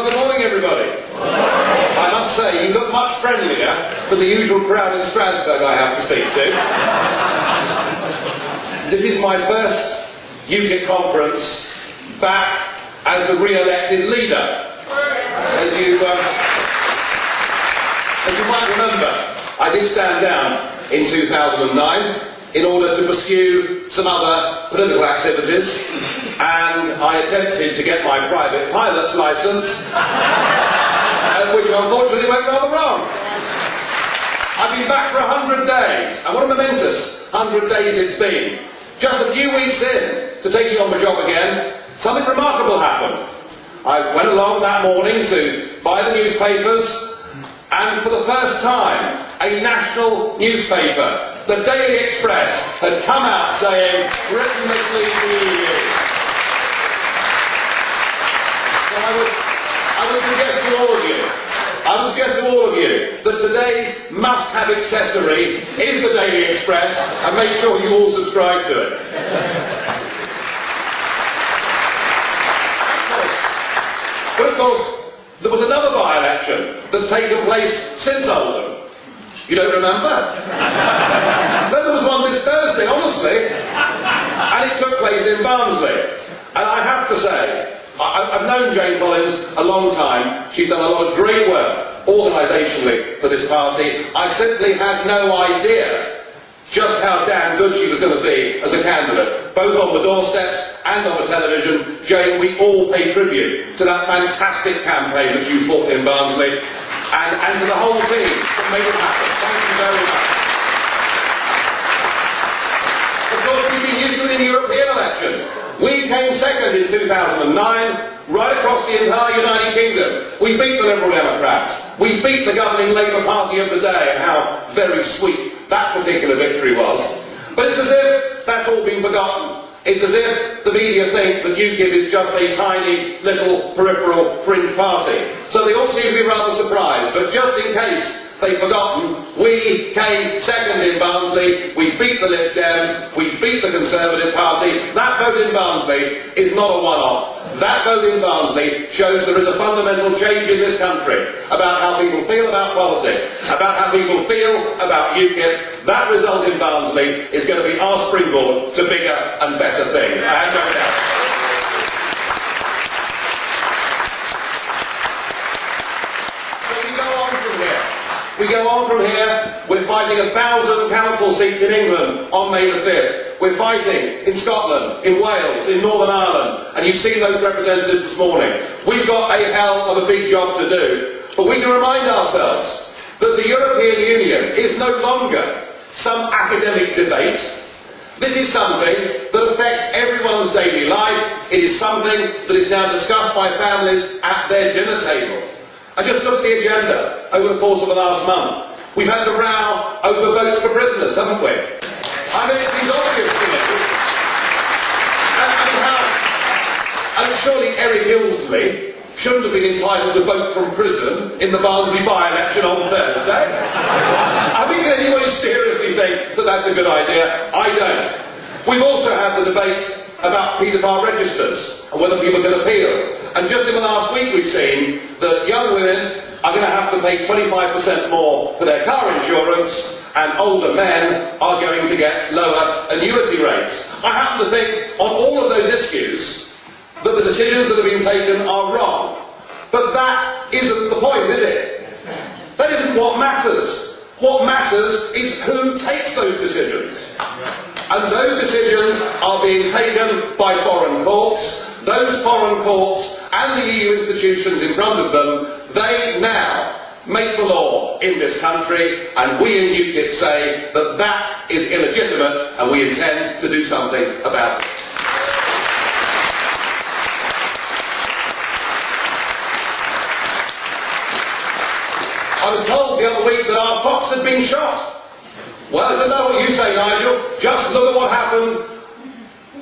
Well, good morning, everybody. I must say, you look much friendlier than the usual crowd in Strasbourg I have to speak to. This is my first UKIP conference back as the re-elected leader. As you might remember, I did stand down in 2009 in order to pursue some other political activities, and I attempted to get my private pilot's licence, which unfortunately went rather wrong. I've been back for 100 days, and what a momentous 100 days it's been. Just a few weeks in to taking on the job again, something remarkable happened. I went along that morning to buy the newspapers, and for the first time, a national newspaper, the Daily Express, had come out saying, Britain must leave the EU. So I would suggest to all of you, that today's must-have accessory is the Daily Express, and make sure you all subscribe to it. But of course, there was another by-election that's taken place since Oldham. You don't remember? Then there was one this Thursday, honestly, and it took place in Barnsley. And I have to say, I've known Jane Collins a long time. She's done a lot of great work organisationally for this party. I simply had no idea just how damn good she was going to be as a candidate, both on the doorsteps and on the television. Jane, we all pay tribute to that fantastic campaign that you fought in Barnsley, and to the whole team that made it happen. Thank you very much. Of course, we've been used to it in European elections. We came second in 2009, right across the entire United Kingdom. We beat the Liberal Democrats. We beat the governing Labour Party of the day, and how very sweet that particular victory was. But it's as if that's all been forgotten. It's as if the media think that UKIP is just a tiny, little, peripheral, fringe party. So they all seem to be rather surprised. But just in case they've forgotten, we came second in Barnsley, we beat the Lib Dems, we beat the Conservative Party. That vote in Barnsley is not a one-off. That vote in Barnsley shows there is a fundamental change in this country about how people feel about politics, about how people feel about UKIP. That result in Barnsley is going to be our springboard to bigger and better things. I have no doubt. So we go on from here. We go on from here. We're fighting 1,000 council seats in England on May the 5th. We're fighting in Scotland, in Wales, in Northern Ireland, and you've seen those representatives this morning. We've got a hell of a big job to do, but we can remind ourselves that the European Union is no longer some academic debate. This is something that affects everyone's daily life. It is something that is now discussed by families at their dinner table. And just look at the agenda over the course of the last month. We've had the row over votes for prisoners, haven't we? I mean, it seems obvious to me. I mean, surely Eric Ilsley shouldn't have been entitled to vote from prison in the Barnsley by-election on Thursday. I mean, can anybody seriously think that that's a good idea? I don't. We've also had the debate about paedophile registers and whether people can appeal. And just in the last week we've seen that young women are going to have to pay 25% more for their car insurance, and older men are going to get lower annuity rates. I happen to think on all of those issues that the decisions that have been taken are wrong. But that isn't the point, is it? That isn't what matters. What matters is who takes those decisions. And those decisions are being taken by foreign courts. Those foreign courts and the EU institutions in front of them, they now make the law in this country, and we in UKIP say that that is illegitimate, and we intend to do something about it. I was told the other week that our fox had been shot. Well, I don't know what you say, Nigel. Just look at what happened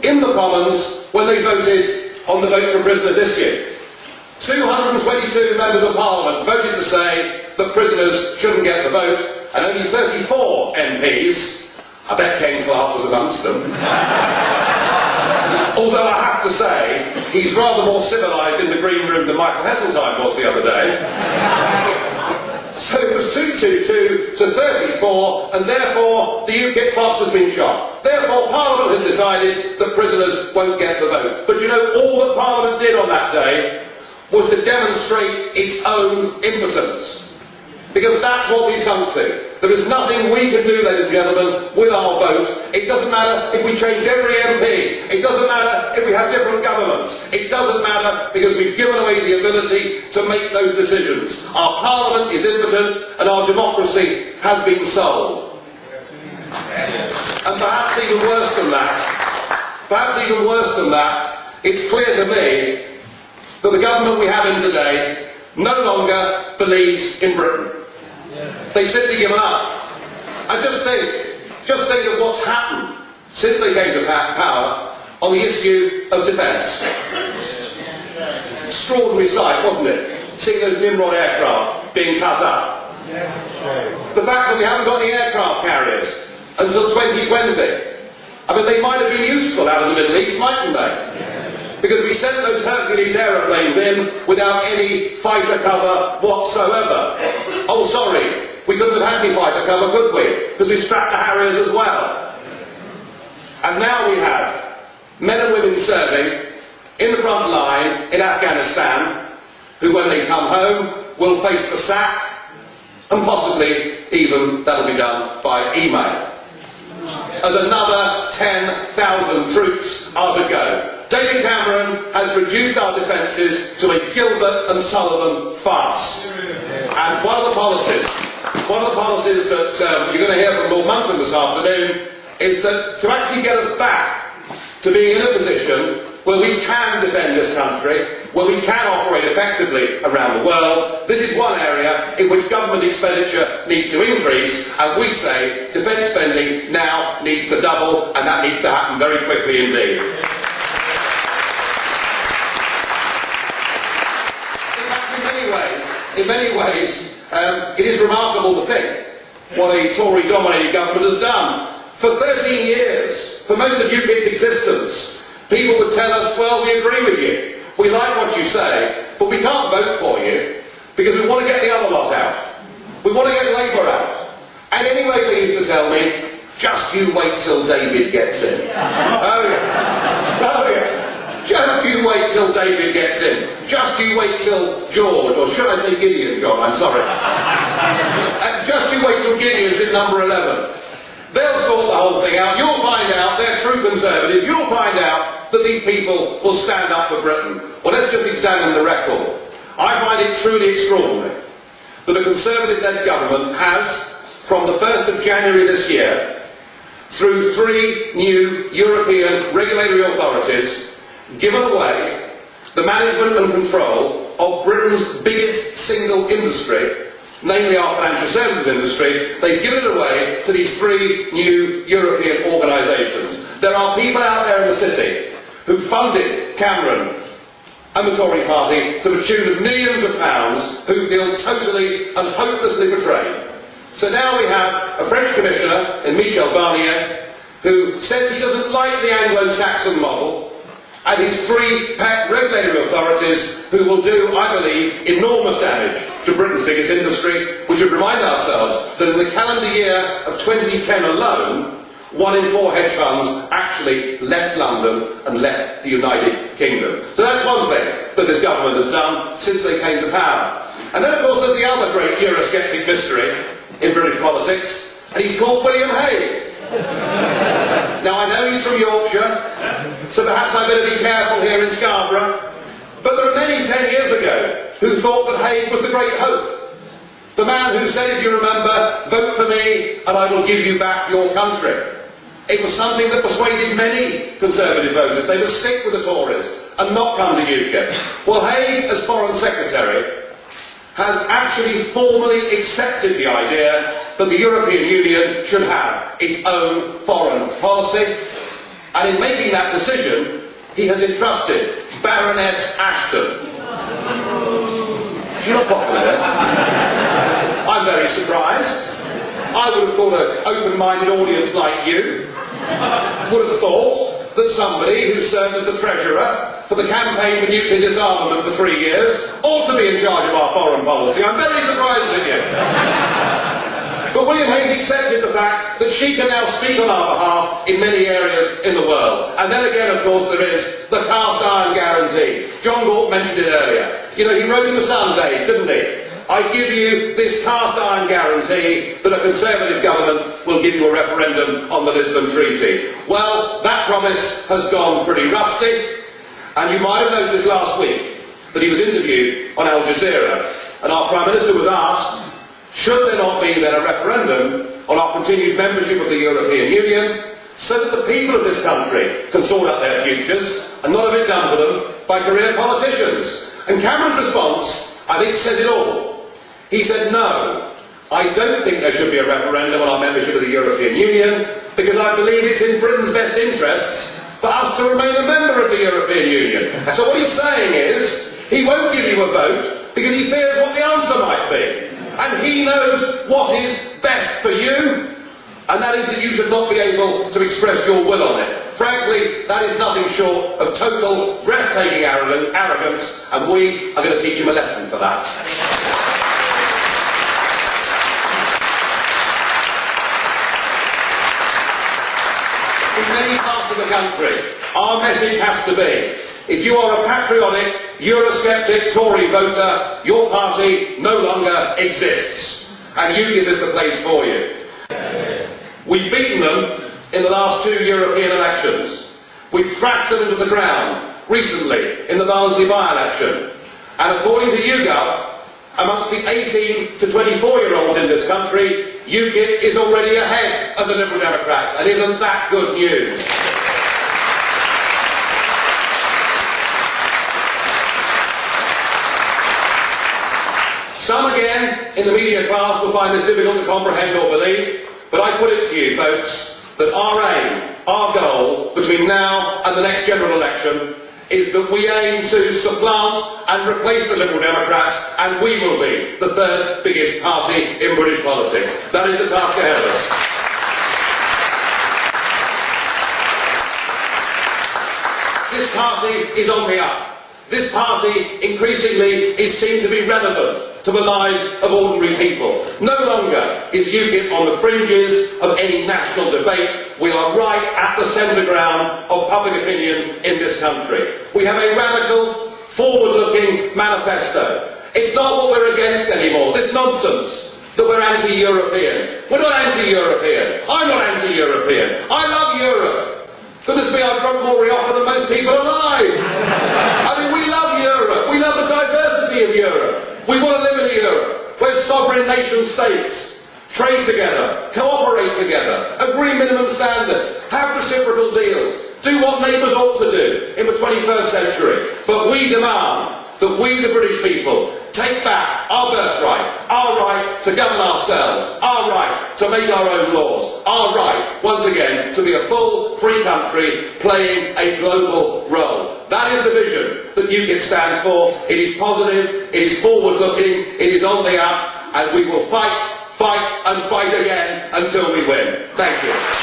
in the Commons when they voted on the votes for prisoners issue. 222 members of Parliament voted to say that prisoners shouldn't get the vote, and only 34 MPs, I bet Ken Clark was amongst them, although I have to say, He's rather more civilised in the green room than Michael Heseltine was the other day. So it was 222 to 34, and therefore the UKIP fox has been shot. Therefore Parliament has decided that prisoners won't get the vote. But you know, all that Parliament did on that day was to demonstrate its own impotence. Because that's what we sunk to. There is nothing we can do, ladies and gentlemen, with our vote. It doesn't matter if we change every MP. It doesn't matter if we have different governments. It doesn't matter because we've given away the ability to make those decisions. Our Parliament is impotent and our democracy has been sold. And perhaps even worse than that, it's clear to me that the government we have in today no longer believes in Britain. They've simply given up. And just think of what's happened since they came to power on the issue of defence. Extraordinary sight, wasn't it? Seeing those Nimrod aircraft being cut up. The fact that we haven't got any aircraft carriers until 2020. I mean, they might have been useful out in the Middle East, mightn't they? Because we sent those Hercules aeroplanes in without any fighter cover whatsoever. Oh, sorry, we couldn't have had any fighter cover, could we? Because we strapped the Harriers as well. And now we have men and women serving in the front line in Afghanistan, who when they come home will face the sack, and possibly even that'll be done by email. As another 10,000 troops are to go. David Cameron has reduced our defences to a Gilbert and Sullivan farce. And one of the policies that you're going to hear from Lord Monckton this afternoon is that to actually get us back to being in a position where we can defend this country, where we can operate effectively around the world, this is one area in which government expenditure needs to increase, and we say defence spending now needs to double, and that needs to happen very quickly indeed. In many ways, it is remarkable to think what a Tory-dominated government has done. For 13 years, for most of UKIP's existence, people would tell us, well, we agree with you, we like what you say, but we can't vote for you because we want to get the other lot out. We want to get Labour out. And anyway, they used to tell me, just you wait till David gets in. Oh yeah. Oh yeah. Just you wait till David gets in. Just you wait till George, or should I say Gideon, John? I'm sorry. Just you wait till Gideon's in number 11. They'll sort the whole thing out. You'll find out they're true Conservatives. You'll find out that these people will stand up for Britain. Well, let's just examine the record. I find it truly extraordinary that a Conservative-led government has, from the 1st of January this year, through 3 new European regulatory authorities, given away the management and control of Britain's biggest single industry, namely our financial services industry. They've given it away to these 3 new European organisations. There are people out there in the city who funded Cameron and the Tory party to the tune of millions of pounds, who feel totally and hopelessly betrayed. So now we have a French commissioner in Michel Barnier who says he doesn't like the Anglo-Saxon model, and his 3 pet regulatory authorities who will do, I believe, enormous damage to Britain's biggest industry. We should remind ourselves that in the calendar year of 2010 alone, 1 in 4 hedge funds actually left London and left the United Kingdom. So that's one thing that this government has done since they came to power. And then, of course, there's the other great Eurosceptic mystery in British politics, and he's called William Hague. Now, I know he's from Yorkshire, so perhaps I better be careful here in Scarborough, but there are many 10 years ago who thought that Hague was the great hope. The man who said, if you remember, vote for me and I will give you back your country. It was something that persuaded many Conservative voters. They would stick with the Tories and not come to UKIP. Well, Hague, as Foreign Secretary, has actually formally accepted the idea that the European Union should have its own foreign policy, and in making that decision, he has entrusted Baroness Ashton. She's not popular there. I'm very surprised. I would have thought an open-minded audience like you would have thought that somebody who served as the Treasurer for the campaign for nuclear disarmament for 3 years, ought to be in charge of our foreign policy. I'm very surprised at you. But William Hague accepted the fact that she can now speak on our behalf in many areas in the world. And then again, of course, there is the cast iron guarantee. John Galt mentioned it earlier. You know, he wrote in the Sun, Dave, didn't he? I give you this cast iron guarantee that a Conservative government will give you a referendum on the Lisbon Treaty. Well, that promise has gone pretty rusty. And you might have noticed last week that he was interviewed on Al Jazeera. And our Prime Minister was asked, should there not be then a referendum on our continued membership of the European Union so that the people of this country can sort out their futures and not have it done for them by career politicians? And Cameron's response, I think, said it all. He said, no, I don't think there should be a referendum on our membership of the European Union because I believe it's in Britain's best interests for us to remain a member of the European Union. So what he's saying is, he won't give you a vote because he fears what the answer might be. And he knows what is best for you, and that is that you should not be able to express your will on it. Frankly, that is nothing short of total, breathtaking arrogance, and we are going to teach him a lesson for that. In many parts of the country, our message has to be, if you are a patriotic, Eurosceptic Tory voter, your party no longer exists. And UKIP is the place for you. We've beaten them in the last 2 European elections. We've thrashed them into the ground recently in the Barnsley By Election. And according to YouGov, amongst the 18 to 24-year-olds in this country, UKIP is already ahead of the Liberal Democrats. And isn't that good news? Some again in the media class will find this difficult to comprehend or believe, but I put it to you folks that our aim, our goal between now and the next general election is that we aim to supplant and replace the Liberal Democrats, and we will be the 3rd biggest party in British politics. That is the task ahead of us. This party is on the up. This party increasingly is seen to be relevant to the lives of ordinary people. No longer is UKIP on the fringes of any national debate. We are right at the centre ground of public opinion in this country. We have a radical, forward-looking manifesto. It's not what we're against anymore, this nonsense that we're anti-European. We're not anti-European. I'm not anti-European. I love Europe. Goodness me, I've drunk more Rioja than most people alive. I mean, we love Europe. We love the diversity of Europe. We want to live in a Europe where sovereign nation states trade together, cooperate together, agree minimum standards, have reciprocal deals, do what neighbours ought to do in the 21st century. But we demand that we, the British people, take back our birthright, our right to govern ourselves, our right to make our own laws, our right, once again, to be a full, free country playing a global role. That is the vision that UKIP stands for. It is positive, it is forward-looking, it is on the up, and we will fight, fight and fight again until we win. Thank you.